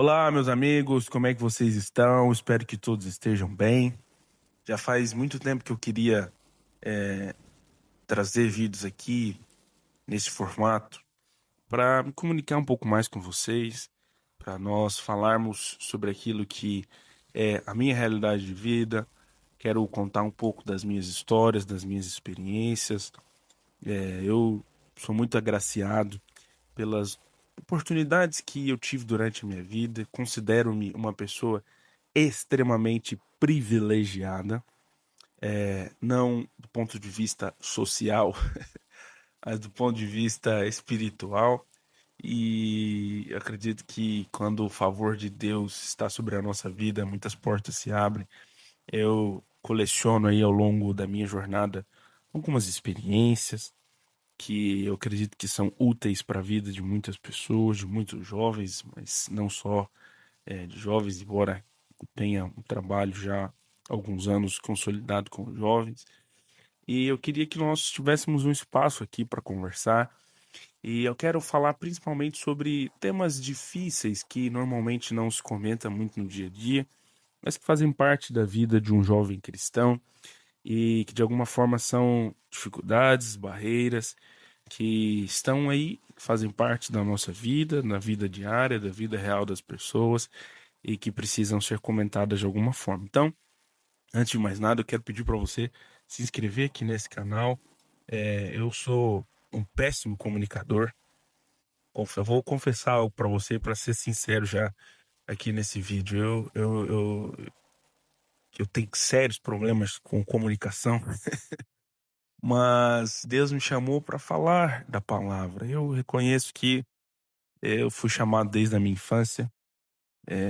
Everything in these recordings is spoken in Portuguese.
Olá, meus amigos, como é que vocês estão? Espero que todos estejam bem. Já faz muito tempo que eu queria trazer vídeos aqui nesse formato para me comunicar um pouco mais com vocês, para nós falarmos sobre aquilo que é a minha realidade de vida. Quero contar um pouco das minhas histórias, das minhas experiências. Eu sou muito agraciado pelas oportunidades que eu tive durante a minha vida. Considero-me uma pessoa extremamente privilegiada, não do ponto de vista social, mas do ponto de vista espiritual. E eu acredito que quando o favor de Deus está sobre a nossa vida, muitas portas se abrem. Eu coleciono aí ao longo da minha jornada algumas experiências que eu acredito que são úteis para a vida de muitas pessoas, de muitos jovens, mas não só de jovens, embora tenha um trabalho já há alguns anos consolidado com os jovens. E eu queria que nós tivéssemos um espaço aqui para conversar. E eu quero falar principalmente sobre temas difíceis que normalmente não se comenta muito no dia a dia, mas que fazem parte da vida de um jovem cristão e que de alguma forma são dificuldades, barreiras que estão aí, fazem parte da nossa vida, na vida diária, da vida real das pessoas e que precisam ser comentadas de alguma forma. Então, antes de mais nada, eu quero pedir para você se inscrever aqui nesse canal. Eu sou um péssimo comunicador. Eu vou confessar algo para você, para ser sincero já aqui nesse vídeo. Eu tenho sérios problemas com comunicação, mas Deus me chamou para falar da palavra. Eu reconheço que eu fui chamado desde a minha infância.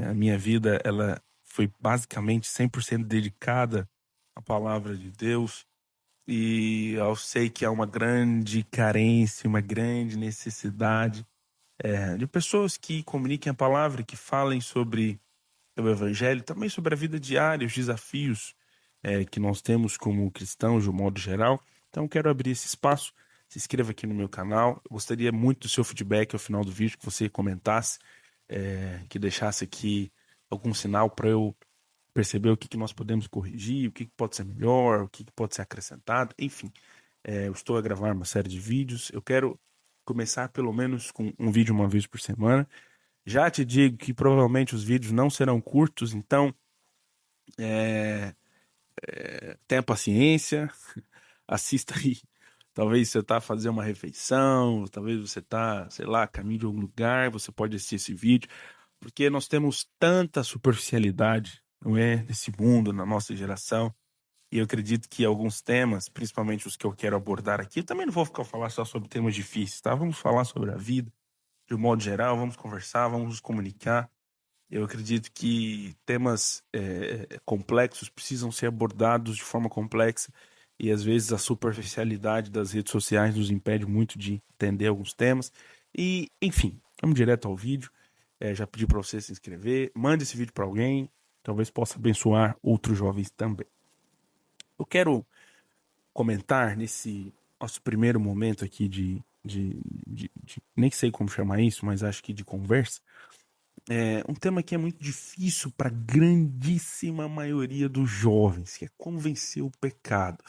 A minha vida ela foi basicamente 100% dedicada à palavra de Deus. E eu sei que há uma grande carência, uma grande necessidade de pessoas que comuniquem a palavra, que falem sobre o evangelho, também sobre a vida diária, os desafios que nós temos como cristãos de um modo geral. Então quero abrir esse espaço. Se inscreva aqui no meu canal. Eu gostaria muito do seu feedback ao final do vídeo, que você comentasse, que deixasse aqui algum sinal para eu perceber o que nós podemos corrigir, o que pode ser melhor, o que pode ser acrescentado, enfim. Eu estou a gravar uma série de vídeos. Eu quero começar pelo menos com um vídeo uma vez por semana. Já te digo que provavelmente os vídeos não serão curtos, então tenha paciência, assista aí. Talvez você está fazendo uma refeição, talvez você está, sei lá, a caminho de algum lugar, você pode assistir esse vídeo, porque nós temos tanta superficialidade, não é, nesse mundo, na nossa geração. E eu acredito que alguns temas, principalmente os que eu quero abordar aqui, eu também não vou ficar falar só sobre temas difíceis, tá? Vamos falar sobre a vida, de um modo geral, vamos conversar, vamos nos comunicar. Eu acredito que temas complexos precisam ser abordados de forma complexa e às vezes a superficialidade das redes sociais nos impede muito de entender alguns temas. E, enfim, vamos direto ao vídeo. Já pedi para você se inscrever, mande esse vídeo para alguém, talvez possa abençoar outros jovens também. Eu quero comentar nesse nosso primeiro momento aqui nem sei como chamar isso, mas acho que de conversa, um tema que é muito difícil para a grandíssima maioria dos jovens, que é como vencer o pecado.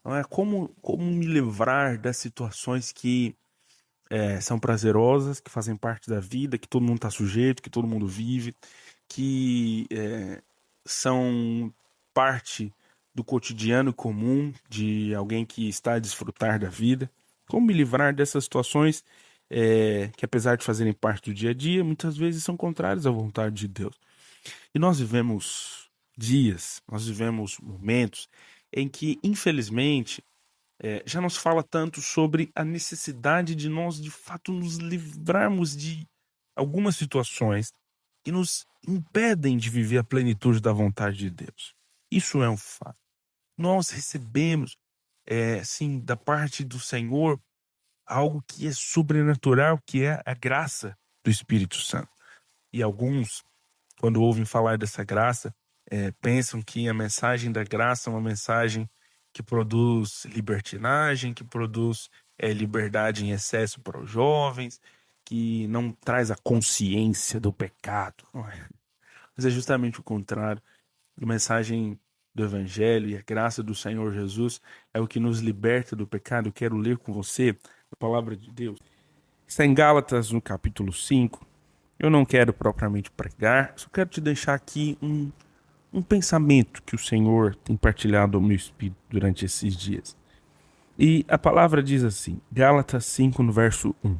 Não é como me livrar das situações que são prazerosas, que fazem parte da vida, que todo mundo está sujeito, que todo mundo vive, que são parte do cotidiano comum de alguém que está a desfrutar da vida. Como me livrar dessas situações que, apesar de fazerem parte do dia a dia, muitas vezes são contrárias à vontade de Deus. E nós vivemos dias, nós vivemos momentos em que, infelizmente, já não se fala tanto sobre a necessidade de nós, de fato, nos livrarmos de algumas situações que nos impedem de viver a plenitude da vontade de Deus. Isso é um fato. Nós recebemos, sim, da parte do Senhor, algo que é sobrenatural, que é a graça do Espírito Santo. E alguns, quando ouvem falar dessa graça, pensam que a mensagem da graça é uma mensagem que produz libertinagem, que produz liberdade em excesso para os jovens, que não traz a consciência do pecado. Não é? Mas é justamente o contrário. A mensagem do Evangelho e a graça do Senhor Jesus é o que nos liberta do pecado. Eu quero ler com você a palavra de Deus. Está em Gálatas, no capítulo 5. Eu não quero propriamente pregar, só quero te deixar aqui um pensamento que o Senhor tem partilhado ao meu espírito durante esses dias. E a palavra diz assim, Gálatas 5, no verso 1.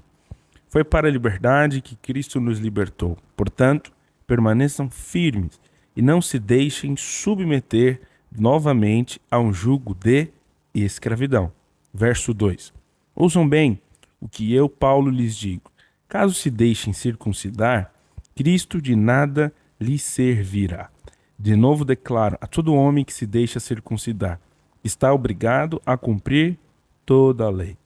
Foi para a liberdade que Cristo nos libertou. Portanto, permaneçam firmes e não se deixem submeter novamente a um jugo de escravidão. Verso 2. Ouçam bem o que eu, Paulo, lhes digo. Caso se deixem circuncidar, Cristo de nada lhes servirá. De novo declaro a todo homem que se deixa circuncidar, está obrigado a cumprir toda a lei.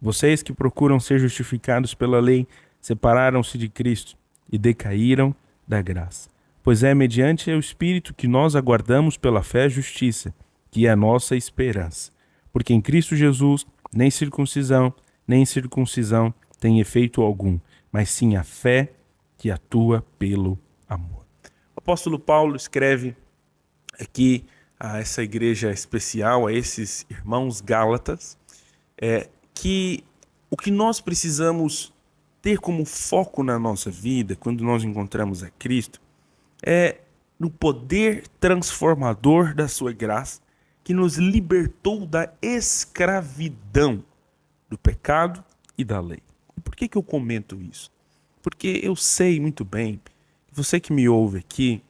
Vocês que procuram ser justificados pela lei, separaram-se de Cristo e decaíram da graça. Pois é mediante o Espírito que nós aguardamos pela fé a justiça, que é a nossa esperança. Porque em Cristo Jesus, nem circuncisão, nem incircuncisão tem efeito algum, mas sim a fé que atua pelo amor. O apóstolo Paulo escreve aqui a essa igreja especial, a esses irmãos gálatas, que o que nós precisamos ter como foco na nossa vida, quando nós encontramos a Cristo, é no poder transformador da sua graça, que nos libertou da escravidão do pecado e da lei. E por que eu comento isso? Porque eu sei muito bem que você que me ouve aqui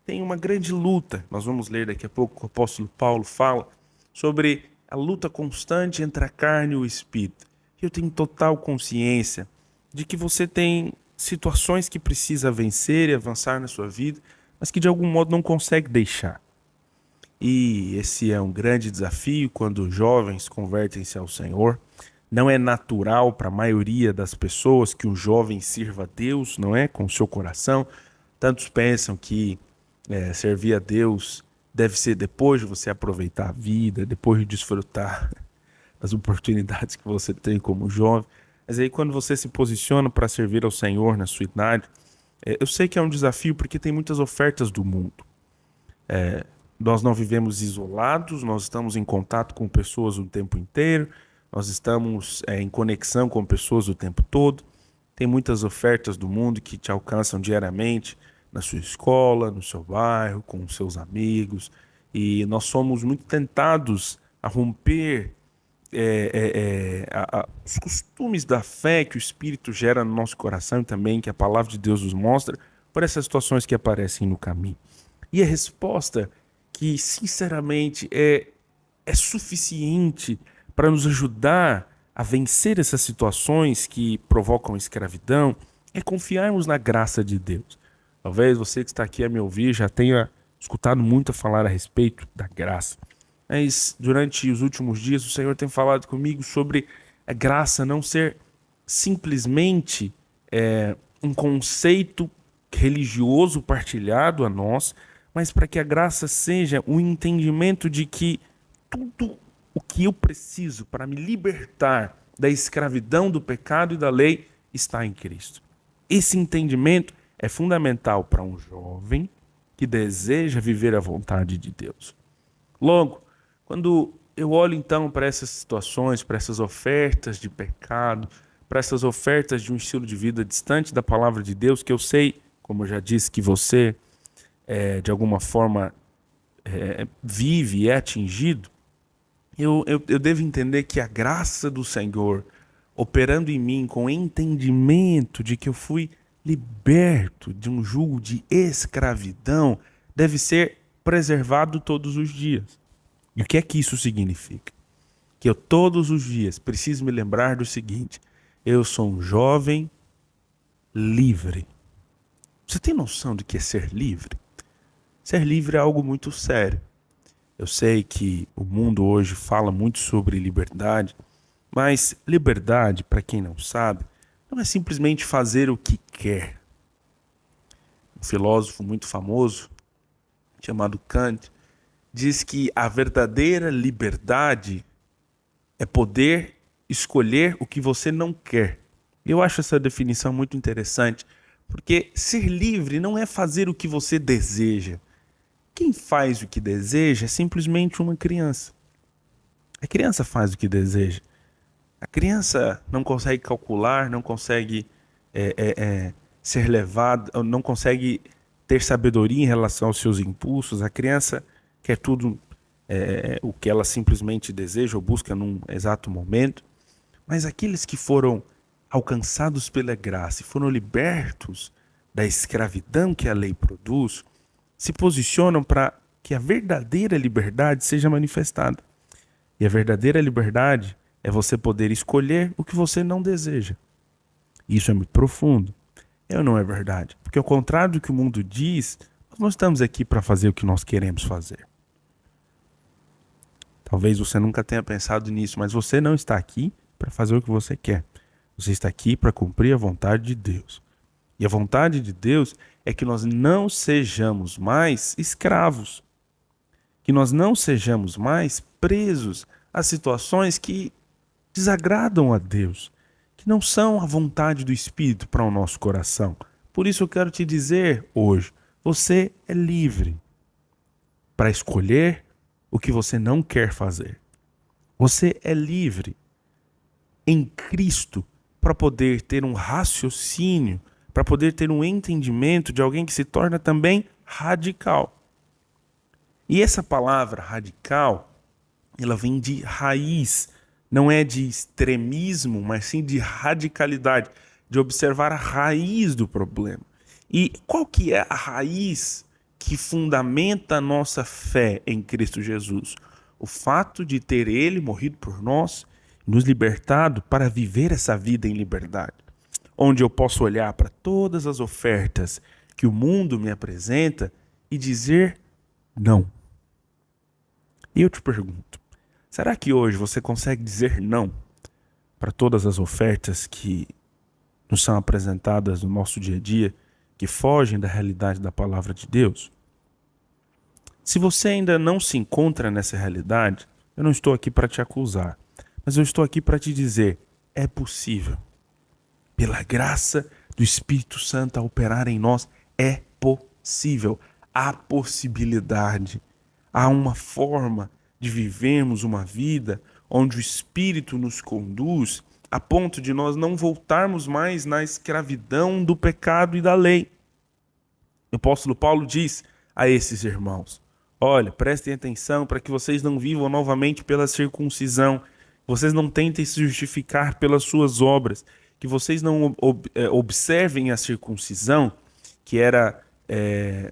tem uma grande luta. Nós vamos ler daqui a pouco que o apóstolo Paulo fala sobre a luta constante entre a carne e o espírito. Eu tenho total consciência de que você tem situações que precisa vencer e avançar na sua vida, mas que de algum modo não consegue deixar. E esse é um grande desafio quando jovens convertem-se ao Senhor. Não é natural para a maioria das pessoas que um jovem sirva a Deus, não é? Com o seu coração. Tantos pensam que servir a Deus deve ser depois de você aproveitar a vida, depois de desfrutar das oportunidades que você tem como jovem. Mas aí quando você se posiciona para servir ao Senhor na sua idade, eu sei que é um desafio porque tem muitas ofertas do mundo. Nós não vivemos isolados, nós estamos em contato com pessoas o tempo inteiro, nós estamos em conexão com pessoas o tempo todo. Tem muitas ofertas do mundo que te alcançam diariamente na sua escola, no seu bairro, com os seus amigos. E nós somos muito tentados a romper os costumes da fé que o Espírito gera no nosso coração e também que a palavra de Deus nos mostra por essas situações que aparecem no caminho. E a resposta que, sinceramente, é suficiente para nos ajudar a vencer essas situações que provocam escravidão é confiarmos na graça de Deus. Talvez você que está aqui a me ouvir já tenha escutado muito falar a respeito da graça. Mas durante os últimos dias o Senhor tem falado comigo sobre a graça não ser simplesmente um conceito religioso partilhado a nós, mas para que a graça seja um entendimento de que tudo o que eu preciso para me libertar da escravidão do pecado e da lei está em Cristo. Esse entendimento é fundamental para um jovem que deseja viver a vontade de Deus. Logo, quando eu olho então para essas situações, para essas ofertas de pecado, para essas ofertas de um estilo de vida distante da palavra de Deus, que eu sei, como eu já disse, que você de alguma forma vive e é atingido, eu devo entender que a graça do Senhor operando em mim com entendimento de que eu fui liberto de um jugo de escravidão deve ser preservado todos os dias. E o que é que isso significa? Que eu todos os dias preciso me lembrar do seguinte: eu sou um jovem livre. Você tem noção do que é ser livre? Ser livre é algo muito sério. Eu sei que o mundo hoje fala muito sobre liberdade, mas liberdade, para quem não sabe, não é simplesmente fazer o que quer. Um filósofo muito famoso, chamado Kant, diz que a verdadeira liberdade é poder escolher o que você não quer Eu acho essa definição muito interessante, porque ser livre não é fazer o que você deseja. Quem faz o que deseja é simplesmente uma criança. A criança faz o que deseja. A criança não consegue calcular, não consegue ser levada, não consegue ter sabedoria em relação aos seus impulsos. A criança quer tudo o que ela simplesmente deseja ou busca num exato momento. Mas aqueles que foram alcançados pela graça e foram libertos da escravidão que a lei produz, se posicionam para que a verdadeira liberdade seja manifestada. E a verdadeira liberdade é você poder escolher o que você não deseja. Isso é muito profundo. Ou não é verdade? Porque ao contrário do que o mundo diz, nós não estamos aqui para fazer o que nós queremos fazer. Talvez você nunca tenha pensado nisso, mas você não está aqui para fazer o que você quer. Você está aqui para cumprir a vontade de Deus. E a vontade de Deus é que nós não sejamos mais escravos. Que nós não sejamos mais presos a situações que desagradam a Deus, que não são a vontade do Espírito para o nosso coração. Por isso eu quero te dizer hoje, você é livre para escolher o que você não quer fazer. Você é livre em Cristo para poder ter um raciocínio, para poder ter um entendimento de alguém que se torna também radical. E essa palavra radical, ela vem de raiz, não é de extremismo, mas sim de radicalidade, de observar a raiz do problema. E qual que é a raiz que fundamenta a nossa fé em Cristo Jesus? O fato de ter Ele morrido por nós, nos libertado para viver essa vida em liberdade, onde eu posso olhar para todas as ofertas que o mundo me apresenta e dizer não. E eu te pergunto, será que hoje você consegue dizer não para todas as ofertas que nos são apresentadas no nosso dia a dia, que fogem da realidade da palavra de Deus? Se você ainda não se encontra nessa realidade, eu não estou aqui para te acusar, mas eu estou aqui para te dizer, é possível. Pela graça do Espírito Santo a operar em nós, é possível. Há possibilidade. Há uma forma de vivermos uma vida onde o Espírito nos conduz a ponto de nós não voltarmos mais na escravidão do pecado e da lei. O apóstolo Paulo diz a esses irmãos, olha, prestem atenção para que vocês não vivam novamente pela circuncisão, vocês não tentem se justificar pelas suas obras, que vocês não observem a circuncisão, que era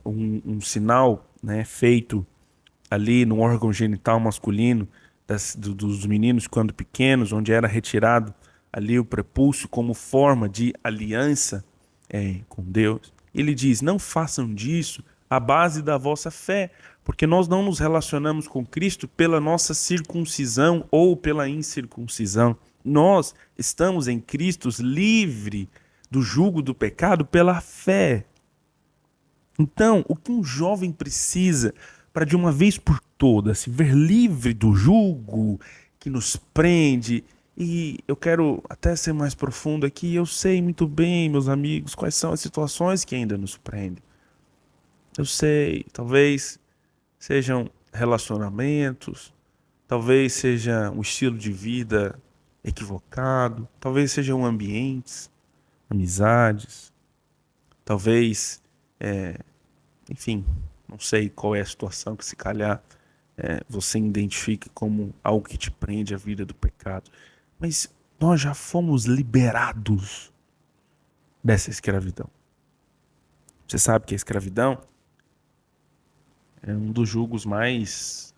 um sinal, né, feito ali no órgão genital masculino dos meninos quando pequenos, onde era retirado ali o prepúcio como forma de aliança com Deus. Ele diz, não façam disso a base da vossa fé, porque nós não nos relacionamos com Cristo pela nossa circuncisão ou pela incircuncisão. Nós estamos em Cristo livre do jugo do pecado pela fé. Então, o que um jovem precisa para de uma vez por todas se ver livre do jugo que nos prende? E eu quero até ser mais profundo aqui, eu sei muito bem, meus amigos, quais são as situações que ainda nos prendem. Eu sei, talvez sejam relacionamentos, talvez seja um estilo de vida equivocado, talvez sejam ambientes, amizades, talvez, enfim, não sei qual é a situação que se calhar você identifique como algo que te prende à vida do pecado. Mas nós já fomos liberados dessa escravidão. Você sabe que a escravidão é um dos julgos mais,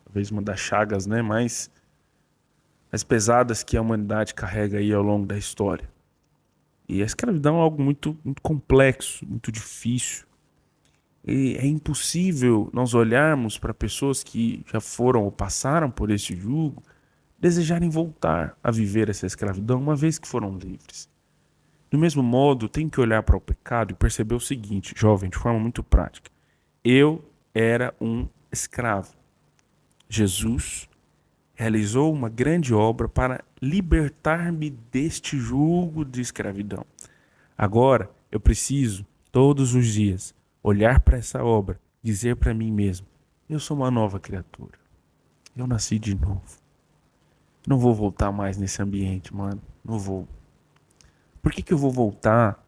talvez uma das chagas, né, mais pesadas que a humanidade carrega aí ao longo da história. E a escravidão é algo muito, muito complexo, muito difícil. E é impossível nós olharmos para pessoas que já foram ou passaram por esse jugo, desejarem voltar a viver essa escravidão uma vez que foram livres. Do mesmo modo, tem que olhar para o pecado e perceber o seguinte, jovem, de forma muito prática. Eu era um escravo. Jesus realizou uma grande obra para libertar-me deste jugo de escravidão. Agora eu preciso, todos os dias, olhar para essa obra, dizer para mim mesmo: eu sou uma nova criatura. Eu nasci de novo. Não vou voltar mais nesse ambiente, mano. Não vou. Por que eu vou voltar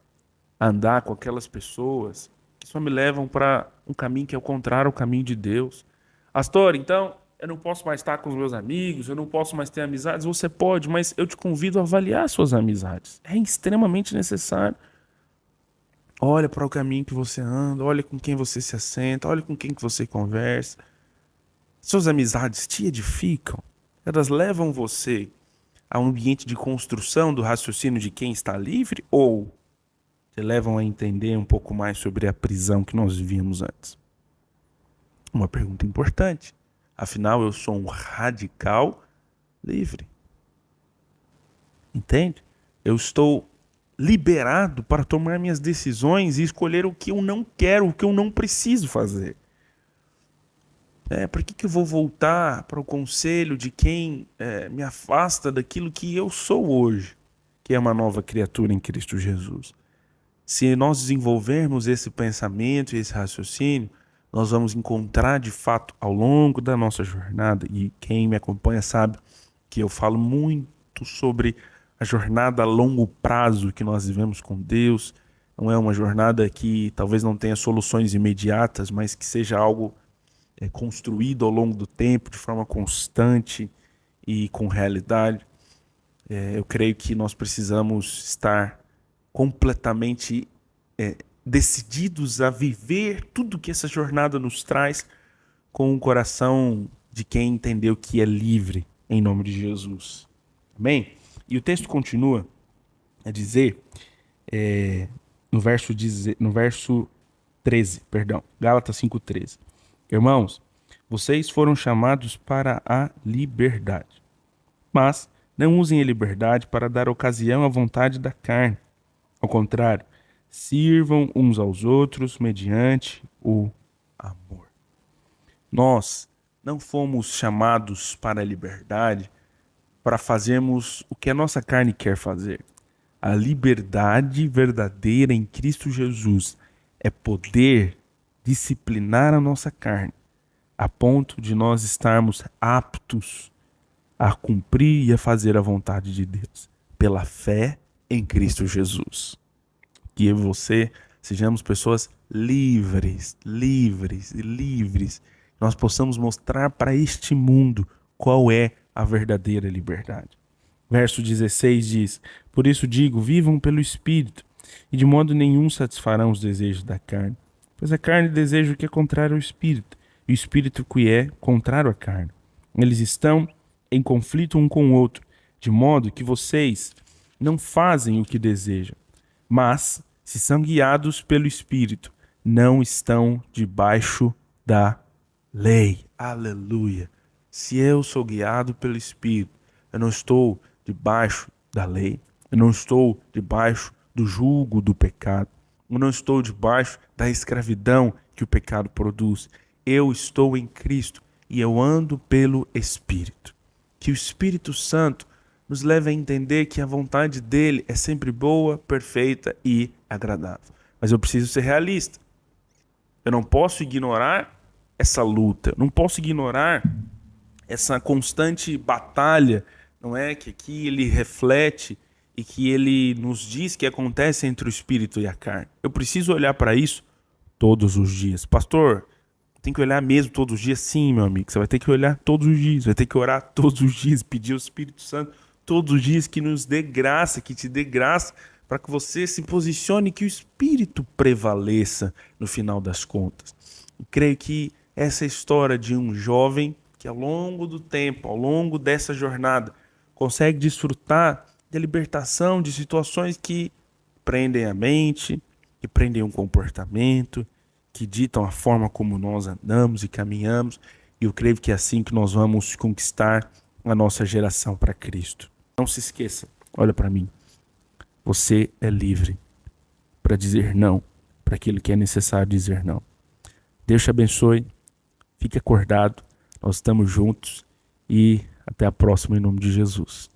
a andar com aquelas pessoas que só me levam para um caminho que é o contrário ao caminho de Deus? Astor, então eu não posso mais estar com os meus amigos, eu não posso mais ter amizades. Você pode, mas eu te convido a avaliar suas amizades. É extremamente necessário. Olha para o caminho que você anda, olha com quem você se assenta, olha com quem que você conversa. Suas amizades te edificam. Elas levam você a um ambiente de construção do raciocínio de quem está livre ou te levam a entender um pouco mais sobre a prisão que nós vivíamos antes? Uma pergunta importante. Afinal, eu sou um radical livre. Entende? Eu estou liberado para tomar minhas decisões e escolher o que eu não quero, o que eu não preciso fazer. Por que eu vou voltar para o conselho de quem me afasta daquilo que eu sou hoje, que é uma nova criatura em Cristo Jesus? Se nós desenvolvermos esse pensamento e esse raciocínio, nós vamos encontrar de fato ao longo da nossa jornada, e quem me acompanha sabe que eu falo muito sobre a jornada a longo prazo que nós vivemos com Deus. Não é uma jornada que talvez não tenha soluções imediatas, mas que seja algo construído ao longo do tempo, de forma constante e com realidade. Eu creio que nós precisamos estar completamente decididos a viver tudo que essa jornada nos traz com o coração de quem entendeu que é livre em nome de Jesus. Amém? E o texto continua a dizer, no verso 13, Gálatas 5:13. Irmãos, vocês foram chamados para a liberdade, mas não usem a liberdade para dar ocasião à vontade da carne. Ao contrário, sirvam uns aos outros mediante o amor. Nós não fomos chamados para a liberdade para fazermos o que a nossa carne quer fazer. A liberdade verdadeira em Cristo Jesus é poder disciplinar a nossa carne, a ponto de nós estarmos aptos a cumprir e a fazer a vontade de Deus, pela fé em Cristo Jesus. Que eu e você sejamos pessoas livres, nós possamos mostrar para este mundo qual é a verdadeira liberdade. Verso 16 diz: por isso digo, vivam pelo Espírito, e de modo nenhum satisfarão os desejos da carne. Pois a carne deseja o que é contrário ao Espírito, e o Espírito que é contrário à carne. Eles estão em conflito um com o outro, de modo que vocês não fazem o que desejam. Mas, se são guiados pelo Espírito, não estão debaixo da lei. Aleluia! Se eu sou guiado pelo Espírito, eu não estou debaixo da lei, eu não estou debaixo do jugo do pecado, eu não estou debaixo da escravidão que o pecado produz. Eu estou em Cristo e eu ando pelo Espírito. Que o Espírito Santo nos leve a entender que a vontade dele é sempre boa, perfeita e agradável. Mas eu preciso ser realista. Eu não posso ignorar essa luta, eu não posso ignorar essa constante batalha, não é? Que aqui ele reflete e que ele nos diz que acontece entre o espírito e a carne. Eu preciso olhar para isso todos os dias. Pastor, tem que olhar mesmo todos os dias? Sim, meu amigo, você vai ter que olhar todos os dias, vai ter que orar todos os dias, pedir ao Espírito Santo todos os dias que nos dê graça, que te dê graça para que você se posicione, que o Espírito prevaleça no final das contas. Eu creio que essa história de um jovem que ao longo do tempo, ao longo dessa jornada, consegue desfrutar da libertação de situações que prendem a mente, que prendem o comportamento, que ditam a forma como nós andamos e caminhamos. E eu creio que é assim que nós vamos conquistar a nossa geração para Cristo. Não se esqueça, olha para mim. Você é livre para dizer não, para aquilo que é necessário dizer não. Deus te abençoe, fique acordado, nós estamos juntos e Até a próxima, em nome de Jesus.